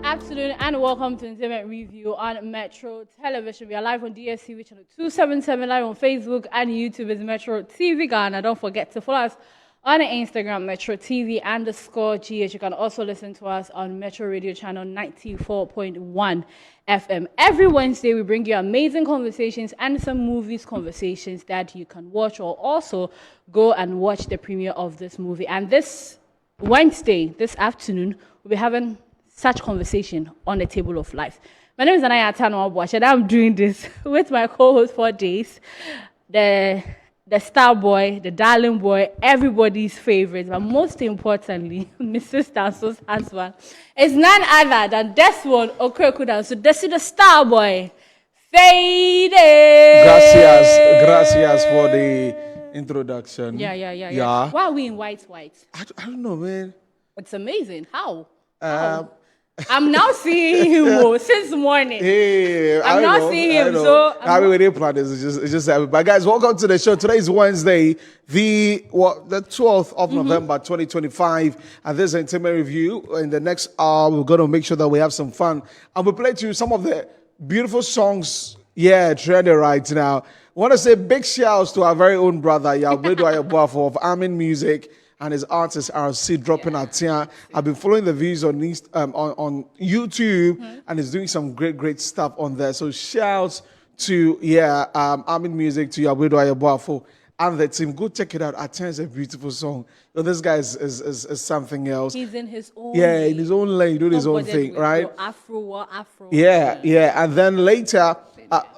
afternoon and welcome to Entertainment Review on Metro Television. We are live on DSTV channel 277, live on Facebook and YouTube is Metro TV Ghana. Don't forget to follow us on Instagram, Metro TV _GH. You can also listen to us on Metro Radio channel 94.1 FM. Every Wednesday, we bring you amazing conversations and some movies conversations that you can watch or also go and watch the premiere of this movie. And this Wednesday, this afternoon, we'll be having such conversation on the table of life. My name is Anaya Tano, and I'm doing this with my co-host for days, the star boy, the darling boy, everybody's favorite, but most importantly, Mrs. Danso's husband is none other than Desmond Okorekudang. So this is the star boy, Fade. Gracias for the introduction. Yeah. Why are we in white? I don't know, man. It's amazing. How? I'm now seeing him since morning. Hey, I'm not seeing him, so we didn't plan this. It's just but guys, welcome to the show. Today is Wednesday, the 12th of November, 2025, and this is Entertainment Review. In the next hour, we're going to make sure that we have some fun, and we'll play to you some of the beautiful songs. Trending right now. I want to say big shouts to our very own brother Yabwedu Ayabuafo of Amin Music and his artist RC dropping at here. I've been following the views on YouTube, and he's doing some great stuff on there. So shouts to Amin Music, to Yabwedu Ayabuafo and the team. Go check it out. Atia is a beautiful song. So this guy is something else. He's in his own in his own lane, doing his own thing, right? Afro. And then later,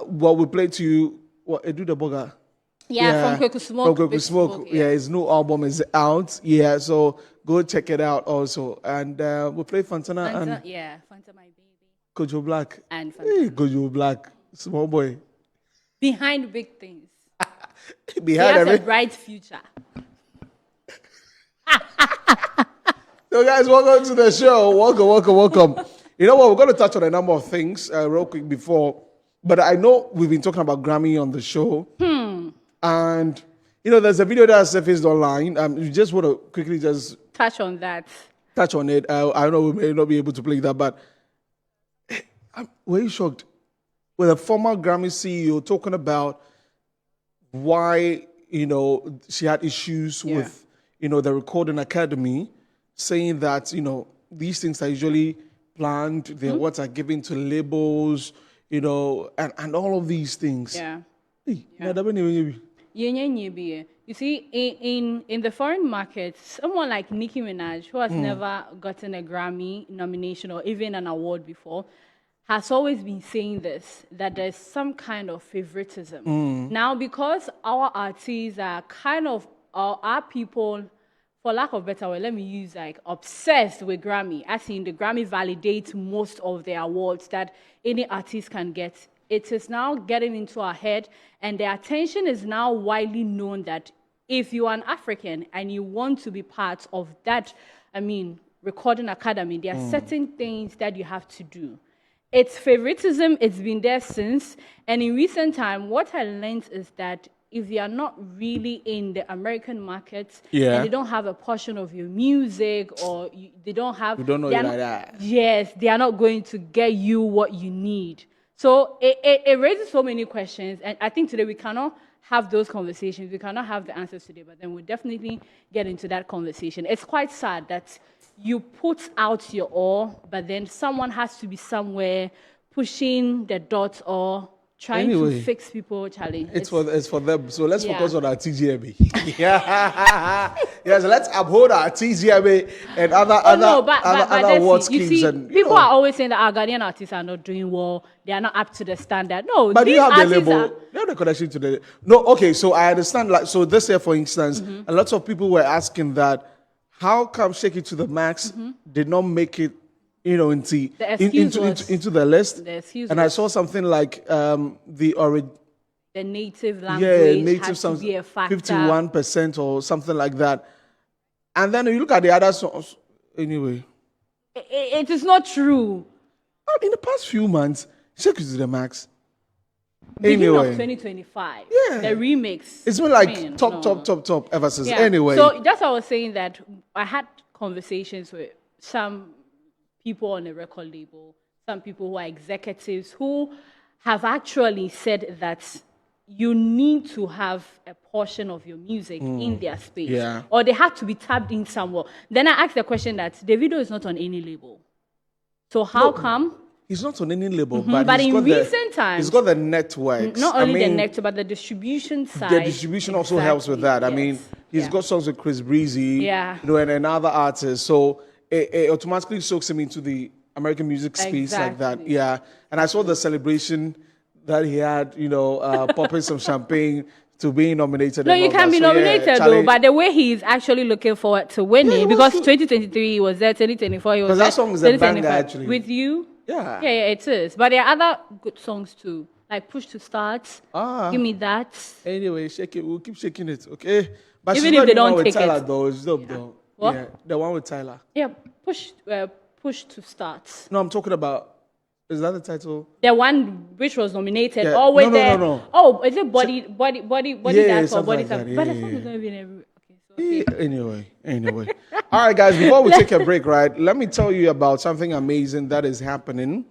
we play to you Edu the Boga. From Kweku Smoke. His new album is out. So go check it out also. And we play Fantana and Fanta my baby. Kojo Black. And Fanta. Hey, Kojo Black, small boy. Behind big things. He has a bright future. So guys, welcome to the show. Welcome. You know what? We're going to touch on a number of things real quick before. But I know we've been talking about Grammy on the show. And, there's a video that surfaced online. You just want to quickly just touch on that. Touch on it. I know we may not be able to play that, but were you shocked? With a former Grammy CEO talking about why, she had issues with, the Recording Academy, saying that, these things are usually planned, they're what are given to labels, and all of these things. You see, in the foreign market, someone like Nicki Minaj, who has never gotten a Grammy nomination or even an award before, has always been saying this, that there's some kind of favoritism. Now, because our artists are kind of, our people, for lack of better word, let me use obsessed with Grammy, as in the Grammy validates most of the awards that any artist can get. It is now getting into our head, and the attention is now widely known that if you are an African and you want to be part of that, Recording Academy, there are certain things that you have to do. It's favoritism, it's been there since, and in recent time, what I learned is that if they are not really in the American market and they don't have a portion of your music or they don't have... You don't know it like that. Yes, they are not going to get you what you need. So it raises so many questions, and I think today we cannot have those conversations. We cannot have the answers today, but then we'll definitely get into that conversation. It's quite sad that you put out your all, but then someone has to be somewhere pushing the dots or trying to fix people, Charlie. It's for them. So let's focus on our TGMA. Yes, let's uphold our TGMA and other award schemes. You see, people are always saying that our Ghanaian artists are not doing well. They are not up to the standard. No, but do you have the label? You have the connection to the... No, okay, so I understand. So this year, for instance, a lot of people were asking that, how come Shake It to the Max did not make it into the list? I saw something like the native language has to be a factor. 51% or something like that. And then you look at the other songs. Anyway, it is not true. In the past few months, Shake It to the Max. Beginning of 2025. Yeah. The remix. It's been like top ever since. Anyway. So that's why I was saying that I had conversations with some people on a record label, some people who are executives who have actually said that you need to have a portion of your music in their space, Yeah. or they have to be tapped in somewhere. Then I asked the question that Davido is not on any label, so how come? He's not on any label, but, But he's in got recent the, times, he's got the networks. not I only the mean, nectar, but the distribution side. the distribution also helps with that. I Exactly, mean, yes. he's Yeah. got songs with Chris Breezy, Yeah. and another artist. So it automatically soaks him into the American music space like that. Exactly. Yeah. And I saw the celebration that he had, popping some champagne to being nominated. No, and you all can that. be So, yeah, nominated though, Charlie- but the way he is actually looking forward to winning, he because wants to- 2023 he was there, 2024 he was 'Cause there. that song is a banger, 2025 actually. With you? Yeah. Yeah, it is. But there are other good songs too, like Push to Start, Give Me That. Anyway, shake it. We'll keep shaking it, okay? But Even she's if not they the one don't with take Tyler, it. though. It's dope, though. What? Yeah, the one with Tyler. Yeah, Push to Start. No, I'm talking about. Is that the title? The one which was nominated, Yeah. always No, no, there. no, no. Oh, is it body Yeah, that or something body like something? that. But Yeah, the song yeah, is not even every. Okay, so Anyway. All right, guys, before we take a break, right, let me tell you about something amazing that is happening.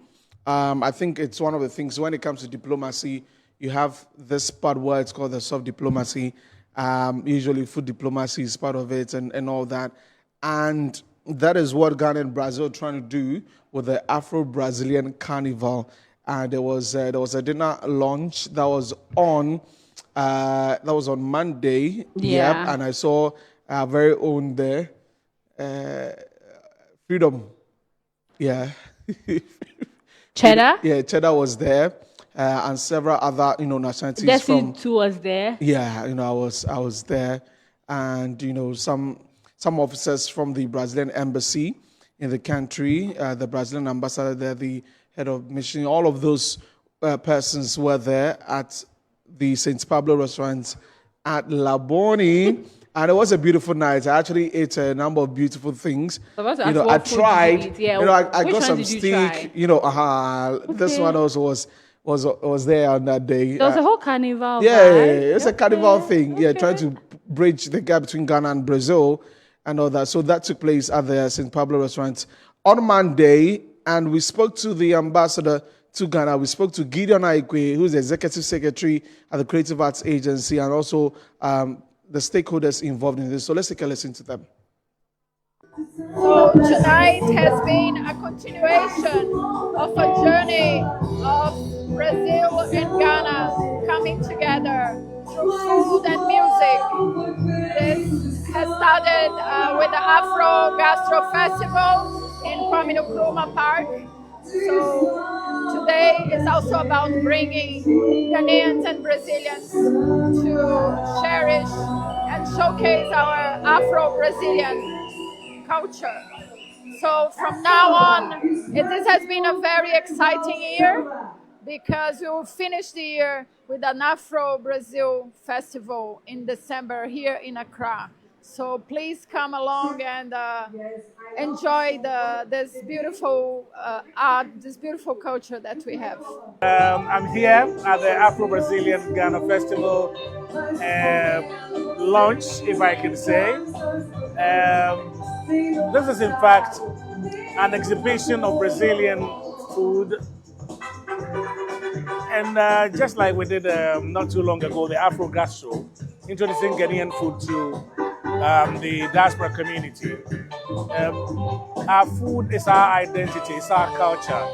I think it's one of the things when it comes to diplomacy, you have this part where it's called the soft diplomacy. Usually food diplomacy is part of it and all that. And that is what Ghana and Brazil are trying to do with the Afro-Brazilian Carnival. And there was a dinner launch that was on Monday. Yeah. Yep, and I saw our very own there, Freedom. Yeah. Cheddar. Yeah, Cheddar was there, and several other nationalities Desi from. too was there. Yeah, I was there, and some officers from the Brazilian embassy in the country, the Brazilian ambassador there, the head of mission, all of those persons were there at the St. Pablo restaurant at Laboni. And it was a beautiful night. I actually ate a number of beautiful things. I was I about to ask, what food did you tried. eat? Yeah, I which got one some did you steak. try? This Okay. one also was there on that day. There was a whole carnival. Yeah, vibe. it's a carnival Okay, thing. Yeah, okay. trying to bridge the gap between Ghana and Brazil and all that. So that took place at the St. Pablo restaurant on Monday, and we spoke to the ambassador to Ghana. We spoke to Gideon Aikwe, who's the executive secretary at the Creative Arts Agency, and also the stakeholders involved in this. So let's take a listen to them. So tonight has been a continuation of a journey of Brazil and Ghana coming together through food and music. This has started with the Afro Gastro Festival in Kwame Nkrumah Park. So today is also about bringing Ghanaians and Brazilians to cherish and showcase our Afro-Brazilian culture. So from now on, this has been a very exciting year because we will finish the year with an Afro-Brazil festival in December here in Accra. So please come along and enjoy this beautiful art, this beautiful culture that we have. I'm here at the Afro-Brazilian Ghana Festival launch, if I can say. This is in fact an exhibition of Brazilian food. And just like we did not too long ago, the Afro Gastro, introducing Ghanaian food to the diaspora community. Our food is our identity, it's our culture.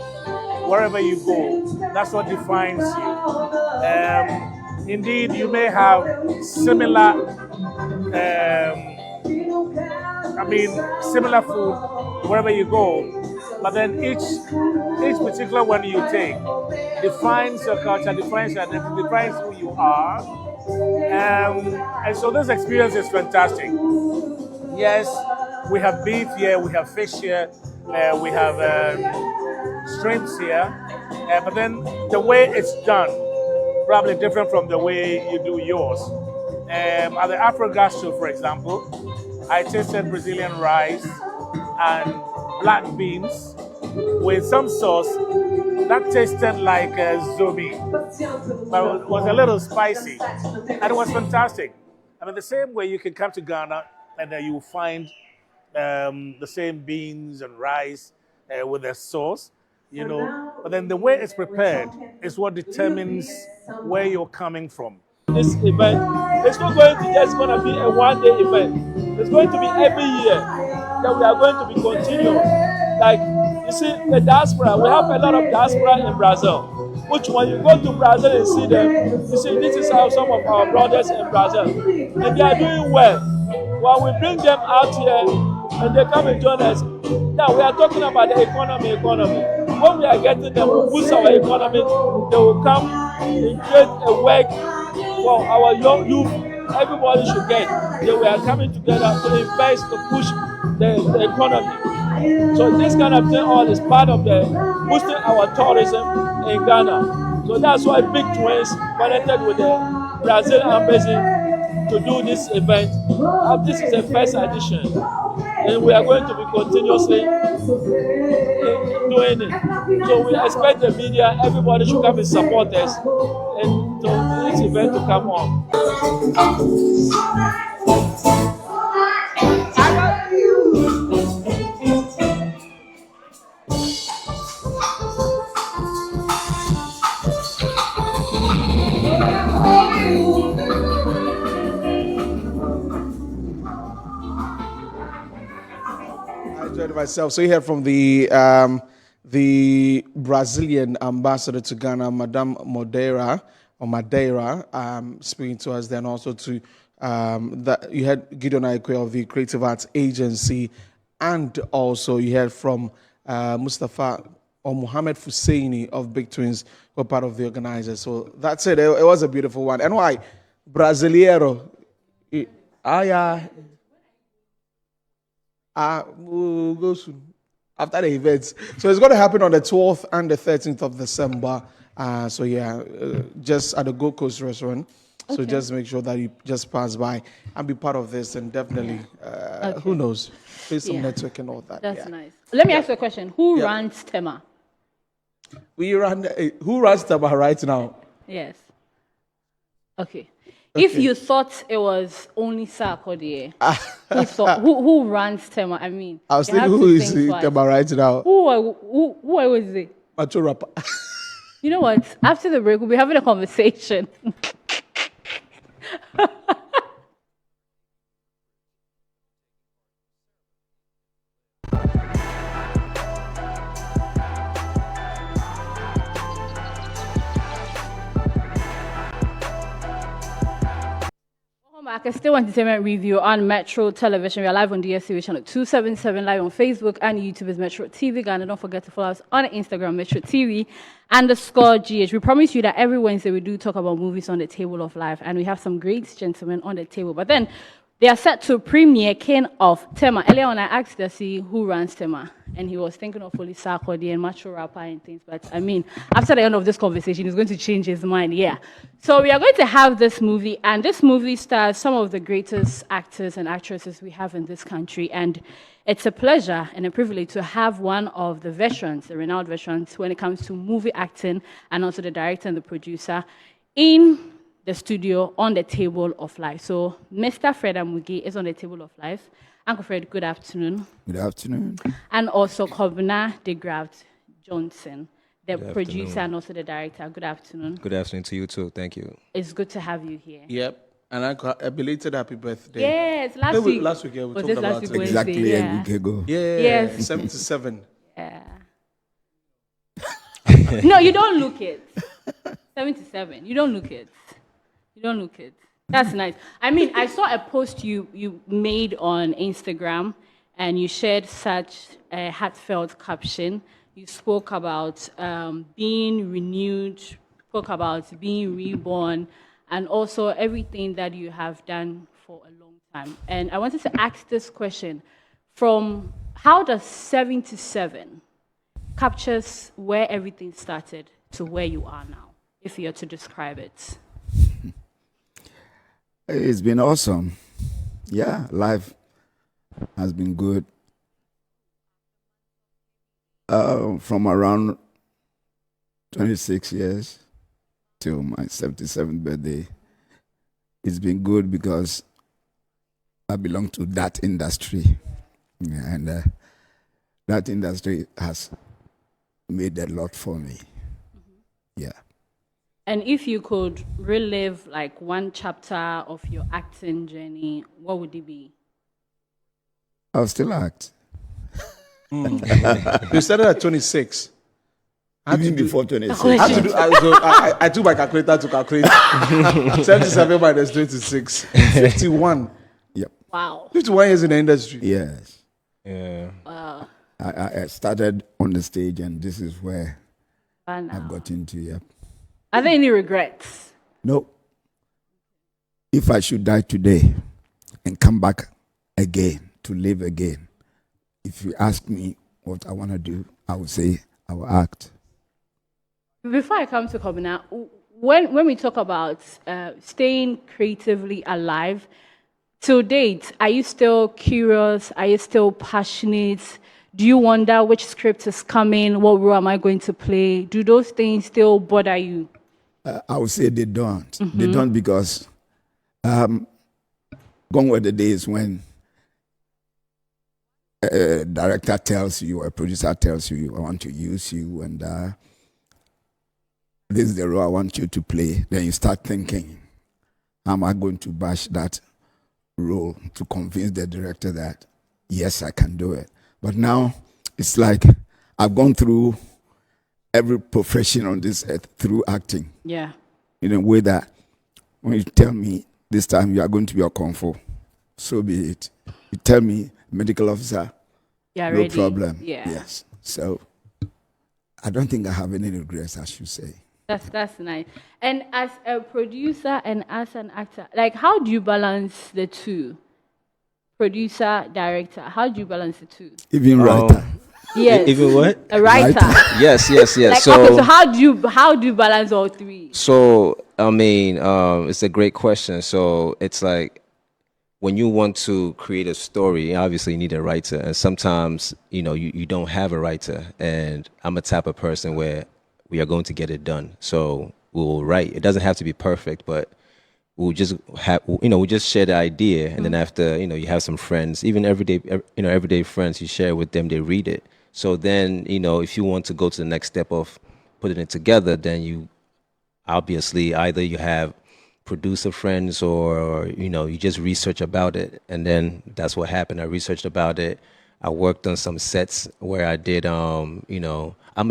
Wherever you go, that's what defines you. Indeed, you may have similar, similar food wherever you go, but then each particular one you take defines your culture, defines your identity, defines who you are. And so this experience is fantastic. Yes, we have beef here, we have fish here, we have shrimps here, but then the way it's done, probably different from the way you do yours. At the Afro Gastro, for example, I tasted Brazilian rice and black beans with some sauce that tasted like zombie, but it was a little spicy, and it was fantastic. I mean, the same way you can come to Ghana and you will find the same beans and rice with the sauce, you know. But then the way it's prepared is what determines where you're coming from. This event, it's not going to just going to be a one-day event. It's going to be every year that we are going to be continuing. Like, you see, the diaspora, we have a lot of diaspora in Brazil, which when you go to Brazil and see them, you see this is how some of our brothers in Brazil, and they are doing well. When we bring them out here and they come and join us, now we are talking about the economy. When we are getting them to boost our economy, they will come and create a work for our young youth. Everybody should get. They were coming together to invest, to push the economy. So this kind of thing all is part of the boosting our tourism in Ghana. So that's why Big Twins connected with the Brazil embassy to do this event. This is the first edition, and we are going to be continuously doing it. So we expect the media, everybody should come and support us, and to this event to come on. Myself. So you heard from the Brazilian ambassador to Ghana, Madame Madeira, speaking to us. Then also to that you had Gideon Aikwe of the Creative Arts Agency, and also you heard from Mustafa or Mohammed Fusaini of Big Twins, who are part of the organizers. So that's it. It was a beautiful one. And why Brasileiro? We'll go soon after the events. So it's going to happen on the 12th and the 13th of December. Just at the Gold Coast restaurant. So just make sure that you just pass by and be part of this, and definitely, who knows, do some network and all that. That's nice. Let me ask you a question. Who runs Tema? Who runs Tema right now? Yes. Okay. If you thought it was only Sarkodie, who runs Tema? I mean, I was thinking, who is Tema right now? Who was it? Macho rapper. You know what? After the break, we'll be having a conversation. Back, still entertainment review on Metro Television. We are live on DSTV channel 277, live on Facebook and YouTube is Metro TV Ghana. Don't forget to follow us on Instagram, Metro TV_GH. We promise you that every Wednesday we do talk about movies on the table of life, and we have some great gentlemen on the table. But then they are set to premiere King of Tema. Earlier on, I asked Desi who runs Tema, and he was thinking of only Sarkodie and Macho Rapper and things. But I mean, after the end of this conversation, he's going to change his mind. Yeah. So we are going to have this movie, and this movie stars some of the greatest actors and actresses we have in this country. And it's a pleasure and a privilege to have one of the veterans, the renowned veterans, when it comes to movie acting, and also the director and the producer in the studio on the table of life. So Mr. Fred Amugi is on the table of life. Uncle Fred, good afternoon. Good afternoon. And also Kobna de Graft Johnson, the Good producer afternoon. and also the director. Good afternoon. Good afternoon to you too. Thank you. It's good to have you here. Yep. And a belated happy birthday. Yes, last week. Last week, yeah, we Was talked this about last it. week? Exactly Wednesday, a week ago. Yeah, Yes. 77. Yeah. No, you don't look it. 77. You don't look it. You don't look it. That's nice. I mean, I saw a post you made on Instagram, and you shared such a heartfelt caption. You spoke about being renewed, spoke about being reborn, and also everything that you have done for a long time. And I wanted to ask this question: from how does 77 captures where everything started to where you are now, if you're to describe it? It's been awesome. Yeah, life has been good. From around 26 years till my 77th birthday, it's been good because I belong to that industry. Yeah, and that industry has made a lot for me. Yeah. And if you could relive like one chapter of your acting journey, what would it be? I'll still act. You started at 26. Even before 26. I took my calculator to calculate 77 minus 26. 51. Yep. Wow. 51 years in the industry. Yes. Yeah. I started on the stage, and this is where Wow. I've got into. Yep. Are there any regrets? No. If I should die today and come back again to live again, if you ask me what I want to do, I would say I will act. Before I come to Kobina, when we talk about staying creatively alive, to date, are you still curious? Are you still passionate? Do you wonder which script is coming? What role am I going to play? Do those things still bother you? I would say they don't. They don't because gone were the days when a director tells you, a producer tells you, I want to use you, and this is the role I want you to play. Then you start thinking, how am I going to bash that role to convince the director that, yes, I can do it. But now it's like I've gone through every profession on this earth through acting. Yeah. In a way that when you tell me this time you are going to be a kung fu, so be it. You tell me medical officer, Yeah, no ready. problem. Yeah. Yes. So I don't think I have any regrets, I should say. That's nice. And as a producer and as an actor, like how do you balance the two? Producer, director, how do you balance the two? Even writer. Yes. Even what? A writer. Yes. Like, So, okay, so how do you balance all three? so I mean, it's a great question. So it's like when you want to create a story, obviously you need a writer, and sometimes you don't have a writer. And I'm a type of person where we are going to get it done. So we'll write. It doesn't have to be perfect, but we'll just have we just share the idea, and then after you have some friends, even everyday friends, you share with them, they read it. So then if you want to go to the next step of putting it together, then you obviously either you have producer friends or you just research about it, and then that's what happened. I researched about it. I worked on some sets where I did I'm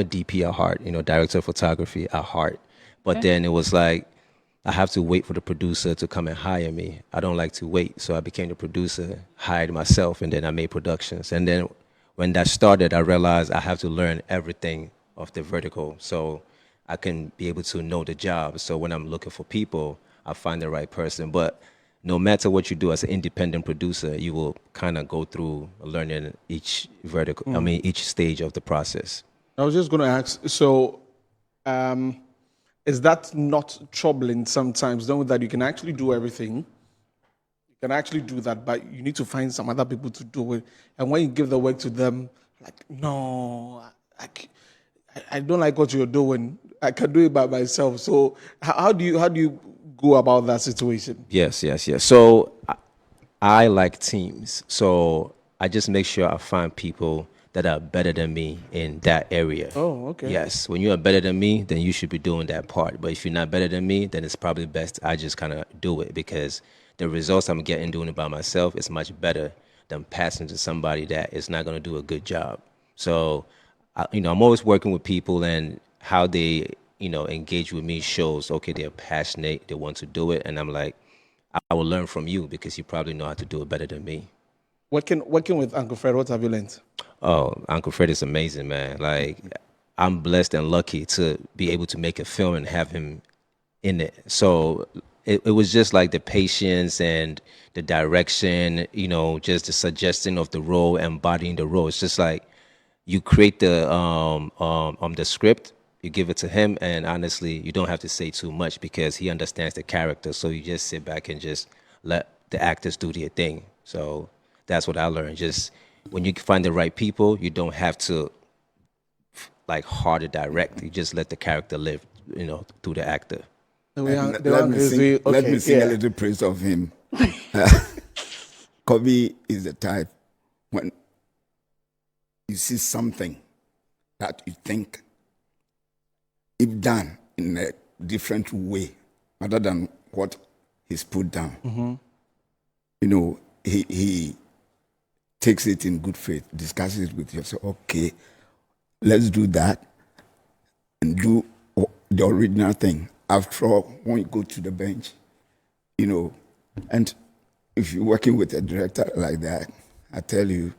a DP at heart, director of photography at heart, but then it was like I have to wait for the producer to come and hire me. I don't like to wait, so I became the producer, hired myself, and then I made productions. And then when that started, I realized I have to learn everything of the vertical so I can be able to know the job. So when I'm looking for people, I find the right person. But no matter what you do as an independent producer, you will kind of go through learning each vertical, each stage of the process. I was just going to ask, so is that not troubling sometimes, knowing that you can actually do everything? You can actually do that, but you need to find some other people to do it. And when you give the work to them, like, no, I don't like what you're doing. I can do it by myself. So how do you go about that situation? Yes. So I like teams. So I just make sure I find people that are better than me in that area. Oh, okay. Yes. When you are better than me, then you should be doing that part. But if you're not better than me, then it's probably best I just kind of do it, because the results I'm getting doing it by myself is much better than passing to somebody that is not going to do a good job. So, I'm always working with people, and how they, engage with me shows, okay, they're passionate, they want to do it. And I'm like, I will learn from you because you probably know how to do it better than me. Working with Uncle Fred, what have you learned? Oh, Uncle Fred is amazing, man. Like, I'm blessed and lucky to be able to make a film and have him in it. So it was just like the patience and the direction, just the suggestion of the role, embodying the role. It's just like you create the script, you give it to him, and honestly, you don't have to say too much because he understands the character. So you just sit back and just let the actors do their thing. So that's what I learned. Just when you find the right people, you don't have to like hard to direct. You just let the character live, through the actor. Let me sing a little praise of him. Kobe is the type, when you see something that you think, if done in a different way, other than what he's put down, you know, he takes it in good faith, discusses it with you, say, okay, let's do that and do the original thing. After all, when you go to the bench, you know, and if you're working with a director like that, I tell you,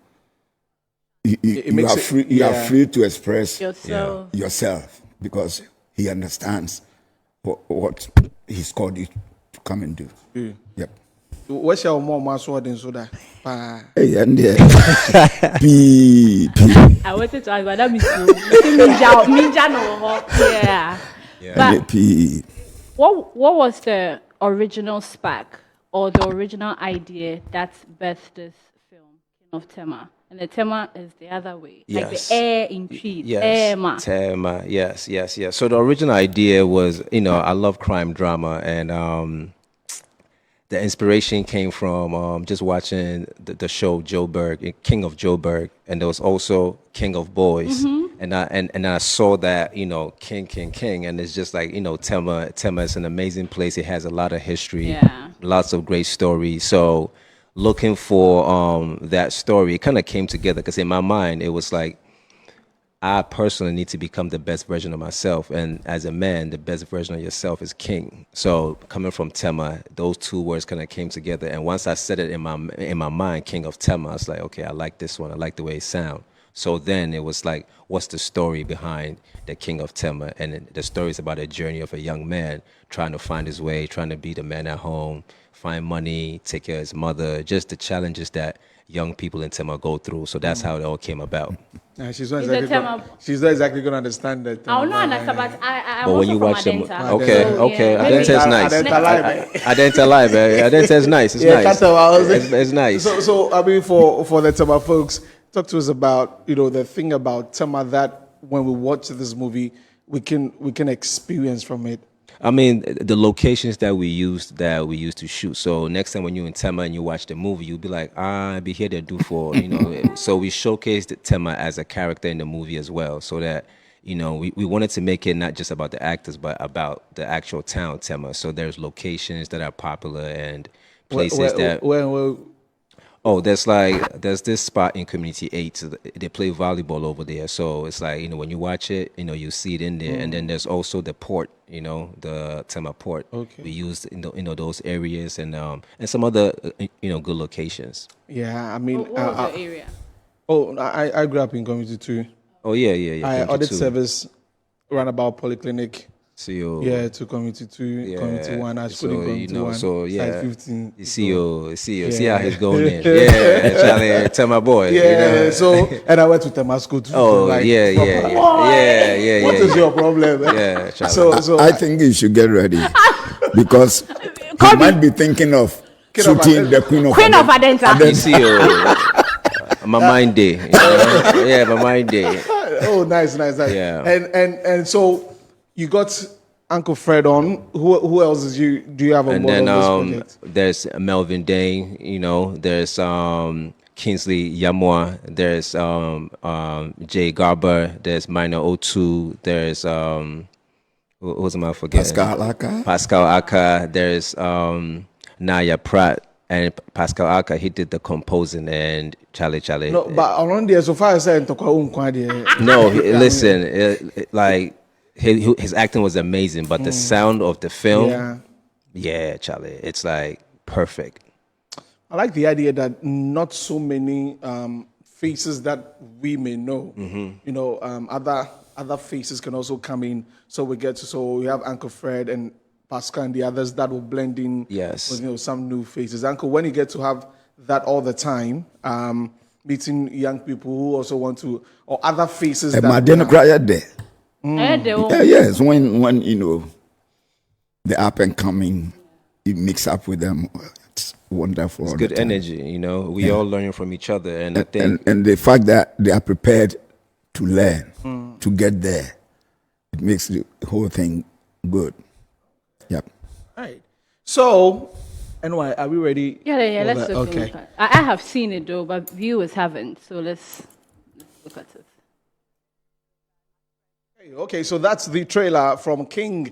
you are free to express yourself because he understands what he's called you to come and do. Yep. What's your mom so that? Hey, and I wanted to ask, but that means yeah. But what was the original spark or the original idea that birthed this film, King of Tema? And the Tema is the other way, like the air in trees. Yes, Tema. Yes. So the original idea was, I love crime drama, and the inspiration came from just watching the show Joburg, King of Joburg, and there was also King of Boys, and I saw that King, and it's just like Tema is an amazing place. It has a lot of history, lots of great stories. So looking for that story, it kind of came together because in my mind it was like, I personally need to become the best version of myself, and as a man, the best version of yourself is king. So coming from Tema, those two words kind of came together, and once I said it in my mind, King of Tema, I was like, okay, I like this one. I like the way it sounds. So then it was like, what's the story behind the King of Tema? And the story is about a journey of a young man trying to find his way, trying to be the man at home, find money, take care of his mother, just the challenges that young people in Tema go through. So that's how it all came about. She's not exactly going to understand that. I don't understand, but I'm but when you watch them, okay, Adenta is nice. Adenta live, Adenta is nice. It's nice. It's nice. So I mean, for the Tema folks, talk to us about the thing about Tema that when we watch this movie, we can experience from it. I mean, the locations that we used to shoot. So next time when you're in Tema and you watch the movie, you'll be like, I be here to do for, So we showcased Tema as a character in the movie as well, so that, we wanted to make it not just about the actors, but about the actual town, Tema. So there's locations that are popular and places there's this spot in Community 8. They play volleyball over there. So it's like, when you watch it, you see it in there. And then there's also the port, the Tema port. Okay. We used, those areas and some other, good locations. Yeah, I mean. What was your area? I grew up in Community 2. Oh, yeah. I audit service, runabout polyclinic. CEO. Yeah, to Community 2, Community 1, I should Community 1. So yeah, Side 15. CEO. See how he's going in. Yeah, Charlie, tell my boy. Yeah, so, and I went to Tema School too. Oh, yeah. What is your problem? Yeah, Charlie. So I think you should get ready because you might be thinking of shooting the Queen of Adenta. CEO. My mind day. Yeah, my mind day. Oh, nice. Yeah. And so you got Uncle Fred on. Who else do you have on board on this project? There's Melvin Dane, there's Kingsley Yamwa, there's Jay Garber, there's Minor O2, there's who's am I forgetting? Pascal Aka, there's Naya Pratt, and Pascal Aka, he did the composing, and Charlie. No, but around there, so far as I said, no, listen, like his acting was amazing, but the sound of the film, yeah, Charlie, it's like perfect. I like the idea that not so many faces that we may know, other faces can also come in. So we have Uncle Fred and Pascal and the others that will blend in with some new faces. Uncle, when you get to have that all the time, meeting young people who also want to, or other faces yes, when the up and coming, you mix up with them. It's wonderful. It's good energy, We all learning from each other, and I think and the fact that they are prepared to learn, to get there, it makes the whole thing good. Yep. All right. So, anyway, are we ready? Yeah. Let's look. Okay. I have seen it though, but viewers haven't. So let's Look at it. Okay, so that's the trailer from King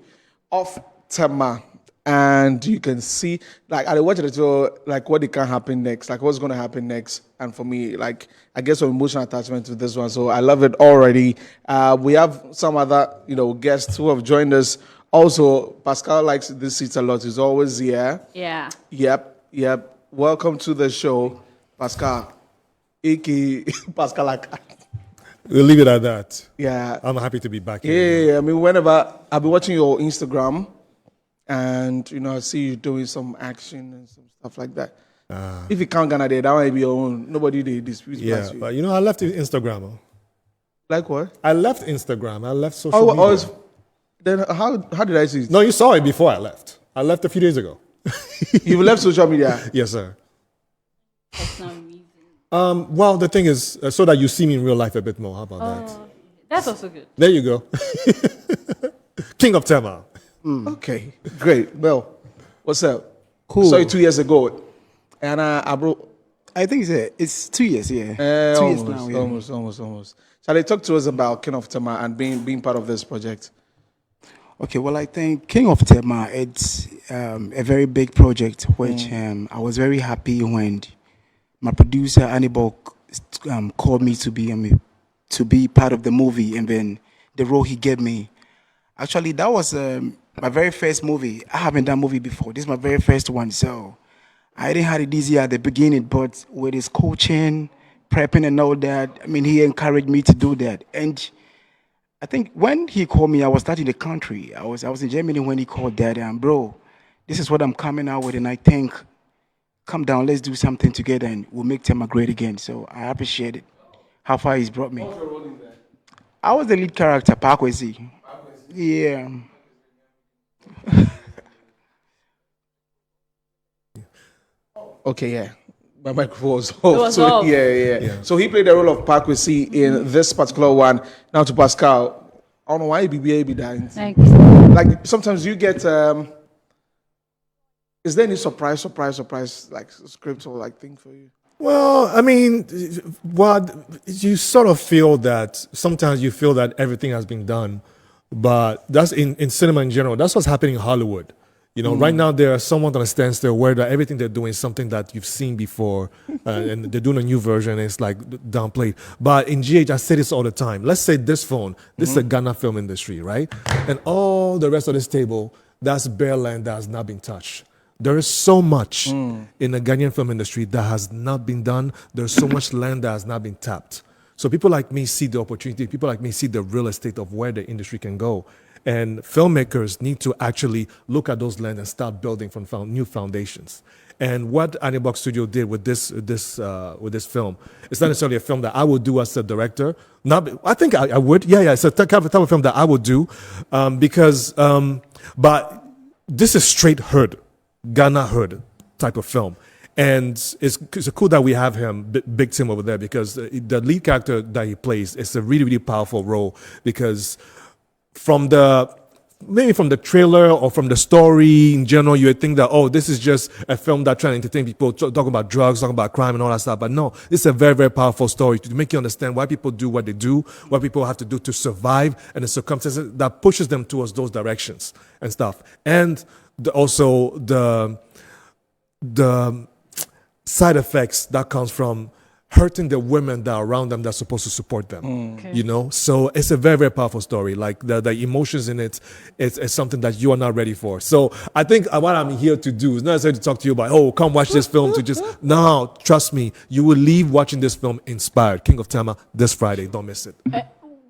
of Tema. And you can see, like, I watched it, so, like, what can happen next, like, what's going to happen next. And for me, like, I get some emotional attachment to this one, so I love it already. We have some other, guests who have joined us. Also, Pascal likes this seat a lot. He's always here. Yeah. Yep. Welcome to the show, Pascal. Iki Pascal Aka. We'll leave it at that. Yeah. I'm happy to be back here. Yeah. I mean, whenever I've been watching your Instagram, and I see you doing some action and some stuff like that. If you can't Ghana there, that might be your own. Nobody they dispute. Yeah, but I left Instagram. Like what? I left Instagram. I left social media. Then how did I see it? No, you saw it before I left. I left a few days ago. You left social media? Yes, sir. That's not reason. Well, the thing is, so that you see me in real life a bit more. How about that? That's also good. There you go. King of Tema. Okay, great. Well, what's up? Cool. Saw you 2 years ago. And I brought... I think it's 2 years, yeah. 2 years now, yeah. Almost. Shall they talk to us about King of Tema and being part of this project? Okay, well, I think King of Tema, it's a very big project, which I was very happy when my producer, Anibok, called me to be part of the movie, and then the role he gave me. Actually, that was my very first movie. I haven't done a movie before. This is my very first one, so I didn't have it easy at the beginning, but with his coaching, prepping and all that, I mean, he encouraged me to do that. And I think when he called me, I was starting the country. I was in Germany when he called that, and bro, this is what I'm coming out with, and I think, come down, let's do something together, and we'll make Tema great again. So I appreciate it, how far he's brought me. What was your role in there? I was the lead character, Pakwesi. Yeah. Okay, yeah. My microphone was off. was So, off. yeah. So he played the role of Pakwesi in this particular one. Now to Pascal. I don't know why BBA be dying. Thank you. Like sometimes you get is there any surprise like script or like thing for you? Well, I mean, you sort of feel that sometimes you feel that everything has been done, but that's in cinema in general. That's what's happening in Hollywood. Right now there are someone on a standstill where everything they're doing is something that you've seen before, and they're doing a new version. And it's like downplayed. But in GH, I say this all the time. Let's say this phone. This is the Ghana film industry, right? And all the rest of this table, that's bare land that has not been touched. There is so much in the Ghanaian film industry that has not been done. There's so much land that has not been tapped. So people like me see the opportunity. People like me see the real estate of where the industry can go. And filmmakers need to actually look at those lands and start building from new foundations. And what Anibok Studio did with this film, it's not necessarily a film that I would do as a director. I think I would. Yeah. It's a type of film that I would do but this is straight hood, Ghana hood type of film. And it's cool that we have him, Big Tim over there, because the lead character that he plays is a really, really powerful role, because maybe from the trailer or from the story in general, you would think that, this is just a film that's trying to entertain people, talking about drugs, talking about crime and all that stuff. But no, it's a very, very powerful story to make you understand why people do what they do, what people have to do to survive, and the circumstances that pushes them towards those directions and stuff. And also the side effects that comes from hurting the women that are around them that's supposed to support them. Okay. So it's a very, very powerful story. Like the emotions in it is something that you are not ready for. So I think what I'm here to do is not necessarily to talk to you about, come watch this film, no, trust me, you will leave watching this film inspired. King of Tema this Friday, don't miss it.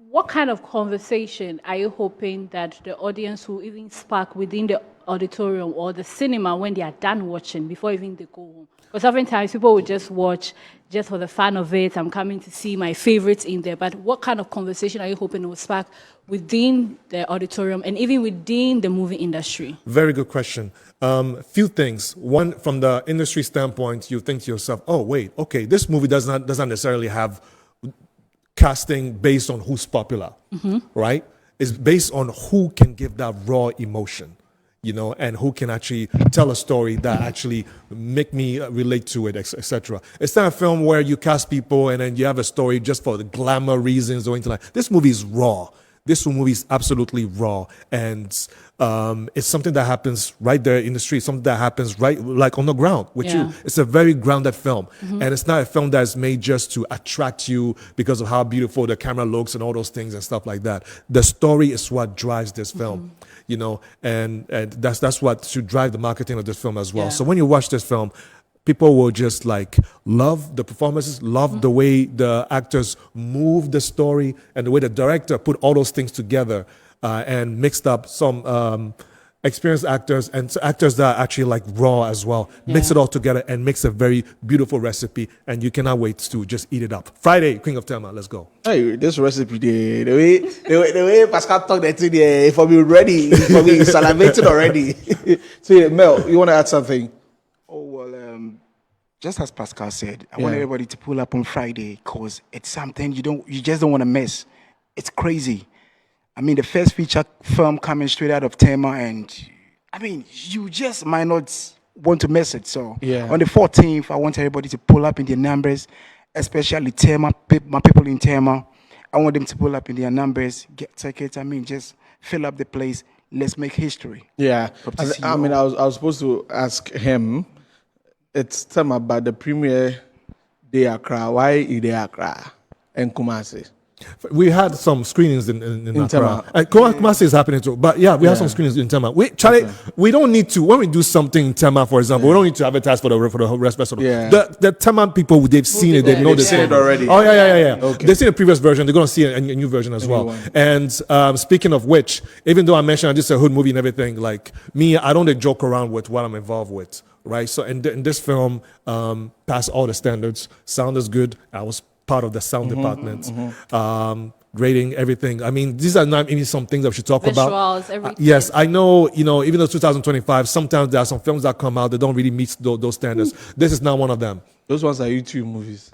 What kind of conversation are you hoping that the audience will even spark within the auditorium or the cinema when they are done watching before even they go home? Because oftentimes people will just watch just for the fun of it. I'm coming to see my favorites in there. But what kind of conversation are you hoping it will spark within the auditorium and even within the movie industry? Very good question. Few things. One, from the industry standpoint, you think to yourself, this movie does not necessarily have casting based on who's popular, right? It's based on who can give that raw emotion. and who can actually tell a story that actually make me relate to it, etc. It's not a film where you cast people and then you have a story just for the glamour reasons or anything like that. This movie is raw. This movie is absolutely raw, and it's something that happens right there in the street, something that happens right like on the ground with you. It's a very grounded film, and it's not a film that is made just to attract you because of how beautiful the camera looks and all those things and stuff like that. The story is what drives this film, and that's what should drive the marketing of this film as well. So when you watch this film, people will just like love the performances, love the way the actors move the story, and the way the director put all those things together and mixed up some experienced actors and actors that are actually like raw as well. Mix it all together and makes a very beautiful recipe, and you cannot wait to just eat it up. Friday, King of Tema, let's go. Hey, this recipe, the way Pascal talked that today, for me ready, for me salivated already. So, Mel, you want to add something? Oh, well, just as Pascal said, I want everybody to pull up on Friday because it's something you just don't want to miss. It's crazy. I mean, the first feature film coming straight out of Tema, and I mean, you just might not want to miss it. So on the 14th, I want everybody to pull up in their numbers, especially Tema, my people in Tema. I want them to pull up in their numbers, get tickets. I mean, just fill up the place. Let's make history. Yeah. I mean, I was supposed to ask him. It's Tema, but the premiere day Accra. Why is they Accra and Kumasi? We had some screenings in Accra. Tema. Kumasi is happening too, but we had some screenings in Tema. We don't need to, when we do something in Tema, for example, we don't need to advertise for the rest of the Tema people. They've seen it, they know they've seen it already. Oh yeah. Okay. They've seen the previous version. They're going to see a new version as well. And speaking of which, even though I mentioned this is a hood movie and everything, like me, I don't joke around with what I'm involved with. Right, so in this film, passed all the standards. Sound is good. I was part of the sound department, grading everything. I mean, these are not even some things that we should talk about. Visuals, everything. Yes, I know. Even though 2025, sometimes there are some films that come out that don't really meet those standards. This is not one of them. Those ones are YouTube movies.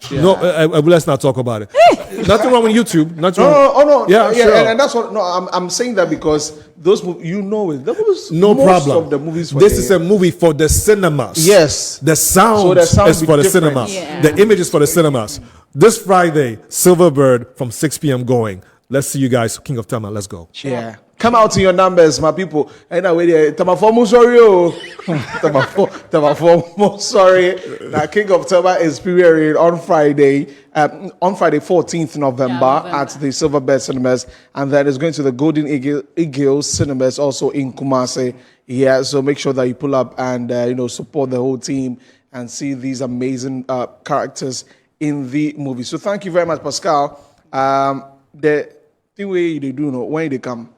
Yeah. No, let's not talk about it. Nothing wrong with YouTube. Nothing wrong. No. Yeah, sure. And that's what. No, I'm saying that because those movies, it. Those, no most problem. Of the movies. This is a movie for the cinemas. Yes. The sound is for the cinemas. Yeah. The image is for the cinemas. This Friday, Silverbird from 6 p.m. going. Let's see you guys. King of Tema. Let's go. Yeah. Come out in your numbers, my people. Anyway, Tamafomu sorry, Tamafomu sorry. Now, King of Tema is premiering on Friday, 14th November at the Silverbird Cinemas, and then it's going to the Golden Eagle Cinemas also in Kumasi. Yeah, so make sure that you pull up and support the whole team and see these amazing characters in the movie. So thank you very much, Pascal. The thing we do know when they come.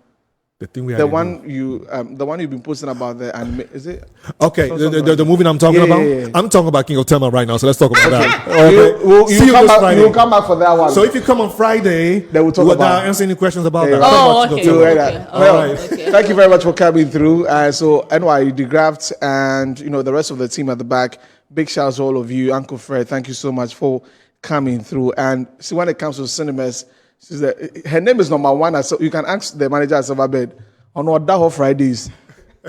The one you've been posting about the anime, is it? Okay, the movie I'm talking about? Yeah. I'm talking about King of Tema right now, so let's talk about that. Okay. You'll come back for that one. So if you come on Friday, then we'll talk about answer any questions about that. Okay. Thank you very much for coming through. So NY, the Graft, and the rest of the team at the back, big shouts to all of you. Uncle Fred, thank you so much for coming through. And see, when it comes to cinemas, her name is number one. So you can ask the manager at Silverbird on what that Fridays.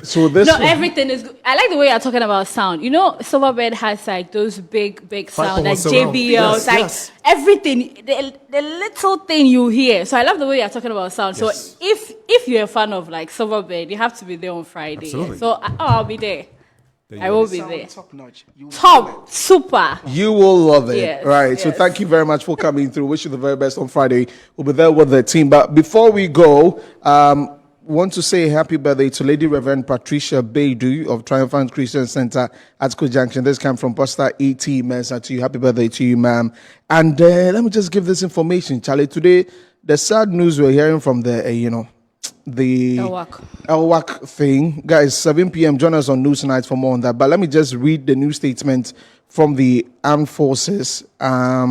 So this everything is good. I like the way you're talking about sound. Silverbird has like those big sound, like JBL, everything. The little thing you hear. So I love the way you're talking about sound. Yes. So if you're a fan of like Silverbird, you have to be there on Friday. Absolutely. So I'll be there. I will be there. Top notch. Super. You will love it. Yes, right. yes. So thank you very much for coming through. Wish you the very best on Friday. We'll be there with the team. But before we go, want to say happy birthday to Lady Reverend Patricia Baidu of Triumphant Christian Center at School Junction. This comes from Pastor E.T. Mensah to you. Happy birthday to you, ma'am. And let me just give this information, Charlie. Today, the sad news we're hearing from the Elwak thing. Guys, 7 p.m. Join us on News Night for more on that. But let me just read the new statement from the armed forces. Let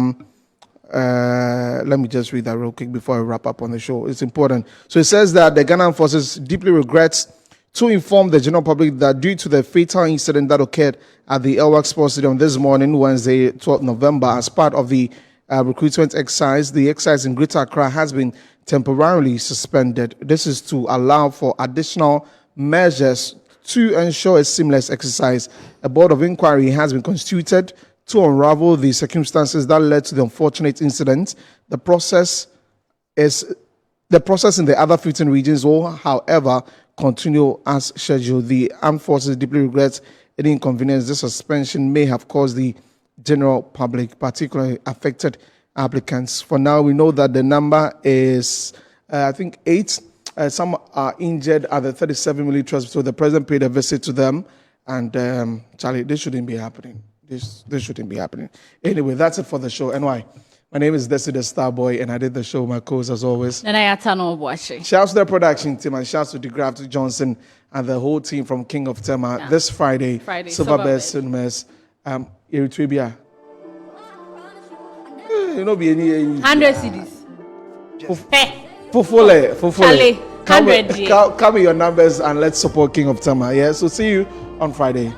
me just read that real quick before I wrap up on the show. It's important. So it says that the Ghana Armed Forces deeply regrets to inform the general public that due to the fatal incident that occurred at the Elwak Sports Stadium this morning, Wednesday, 12th November, as part of the recruitment exercise, the exercise in Greater Accra has been temporarily suspended. This is to allow for additional measures to ensure a seamless exercise. A board of inquiry has been constituted to unravel the circumstances that led to the unfortunate incident. The process in the other 15 regions will, however, continue as scheduled. The armed forces deeply regrets any inconvenience this suspension may have caused the general public, particularly affected applicants. For now, we know that the number is, I think, 8. Some are injured at the 37 military hospital. The president paid a visit to them, and Charlie, this shouldn't be happening. This shouldn't be happening. Anyway, that's it for the show. NY. My name is Desi the Star Boy, and I did the show with my co-host as always. And I Atano Boache. Shouts to the production team and shouts to DeGraft Johnson and the whole team from King of Tema this Friday. Silverbird Cinemas, Eritrea. You know, be any 100 CDs. Fufule. Charlie, 100. Come with your numbers and let's support King of Tema. Yeah, so see you on Friday.